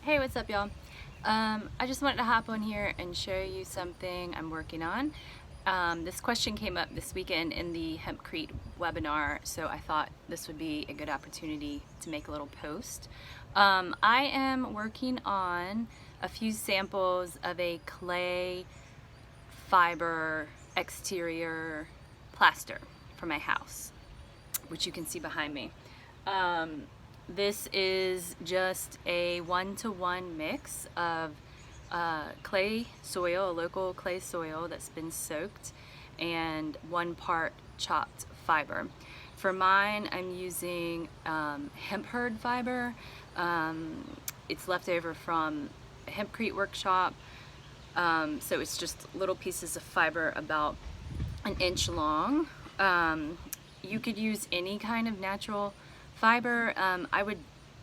Hey, what's up, y'all? I just wanted to hop on here and show you something I'm working on. This question came up this weekend in the Hempcrete webinar, so I thought this would be a good opportunity to make a little post. I am working on a few samples of a clay fiber exterior plaster for my house, which you can see behind me. This is just a 1-to-1 mix of clay soil, a local clay soil that's been soaked, and 1 part chopped fiber. For mine, I'm using hemp hurd fiber. It's left over from a Hempcrete workshop, so it's just little pieces of fiber about 1 inch long. You could use any kind of natural fiber. I would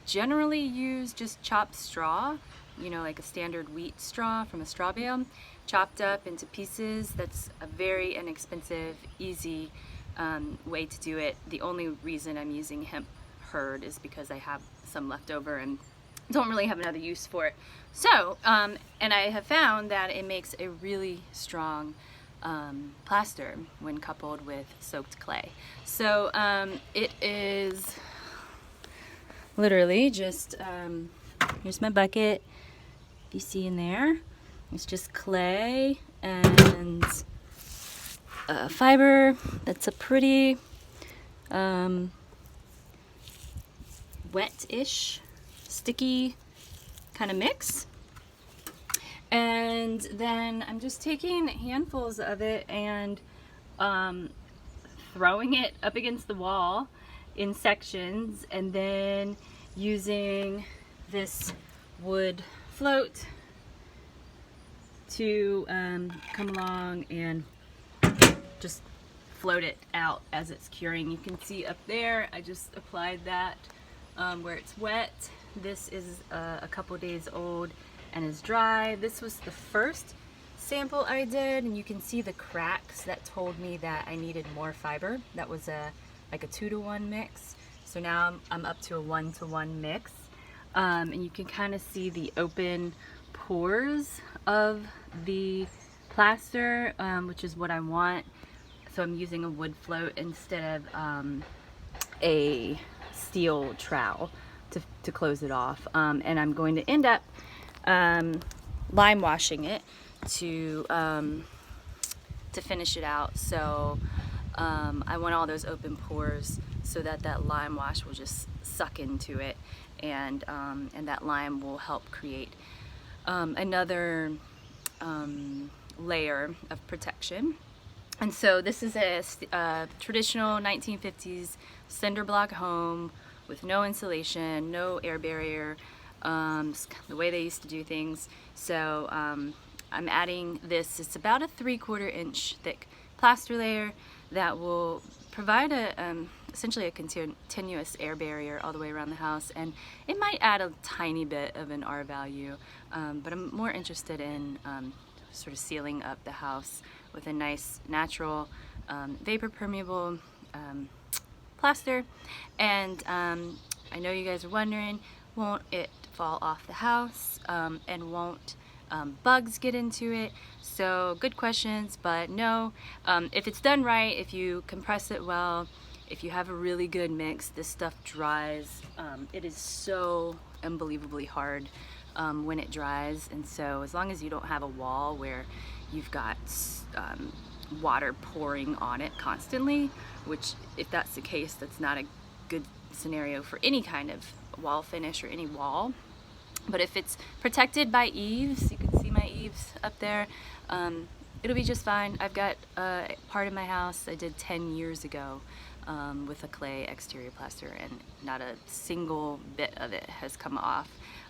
generally use just chopped straw, you know, like a standard wheat straw from a straw bale, chopped up into pieces. That's a very inexpensive, easy way to do it. The only reason I'm using hemp hurd is because I have some left over and don't really have another use for it. So, and I have found that it makes a really strong plaster when coupled with soaked clay. So it is literally just, here's my bucket, if you see in there, it's just clay and fiber. That's a pretty wet-ish, sticky kind of mix. And then I'm just taking handfuls of it and throwing it up against the wall in sections, and then using this wood float to come along and just float it out as it's curing. You can see up there, I just applied that where it's wet. This is a couple days old and is dry. This was the first sample I did, and you can see the cracks that told me that I needed more fiber. That was like a 2-to-1 mix. So now I'm up to a 1-to-1 mix, and you can kind of see the open pores of the plaster, which is what I want. So I'm using a wood float instead of a steel trowel to close it off, and I'm going to end up lime washing it to finish it out. So I want all those open pores so that that lime wash will just suck into it, and that lime will help create another layer of protection. And so this is a traditional 1950s cinder block home with no insulation, no air barrier, the way they used to do things. So I'm adding this. It's about a 3/4 inch thick plaster layer that will provide essentially a continuous air barrier all the way around the house, and it might add a tiny bit of an R value, but I'm more interested in sort of sealing up the house with a nice natural vapor permeable plaster. And I know you guys are wondering, won't it fall off the house, and won't bugs get into it? So good questions, but no. If it's done right, if you compress it well, if you have a really good mix, this stuff dries. It is so unbelievably hard when it dries, and so as long as you don't have a wall where you've got water pouring on it constantly, which if that's the case, that's not a good scenario for any kind of wall finish or any wall. But if it's protected by eaves, you can see my eaves up there, it'll be just fine. I've got part of my house I did 10 years ago with a clay exterior plaster, and not a single bit of it has come off.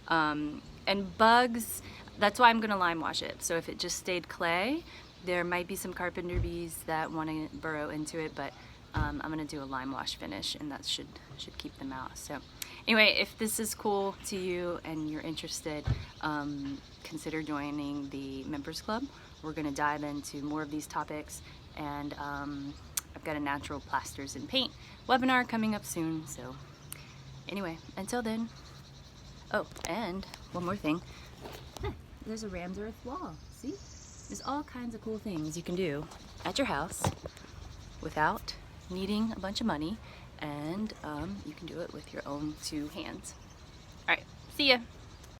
And bugs, that's why I'm gonna lime wash it. So if it just stayed clay, there might be some carpenter bees that want to burrow into it, but I'm gonna do a lime wash finish, and that should keep them out. So anyway, if this is cool to you and you're interested, consider joining the members club. We're gonna dive into more of these topics, and I've got a natural plasters and paint webinar coming up soon. So anyway, until then, Oh, and one more thing. There's a rammed earth wall. See? There's all kinds of cool things you can do at your house without needing a bunch of money, and you can do it with your own 2 hands. All right, see ya.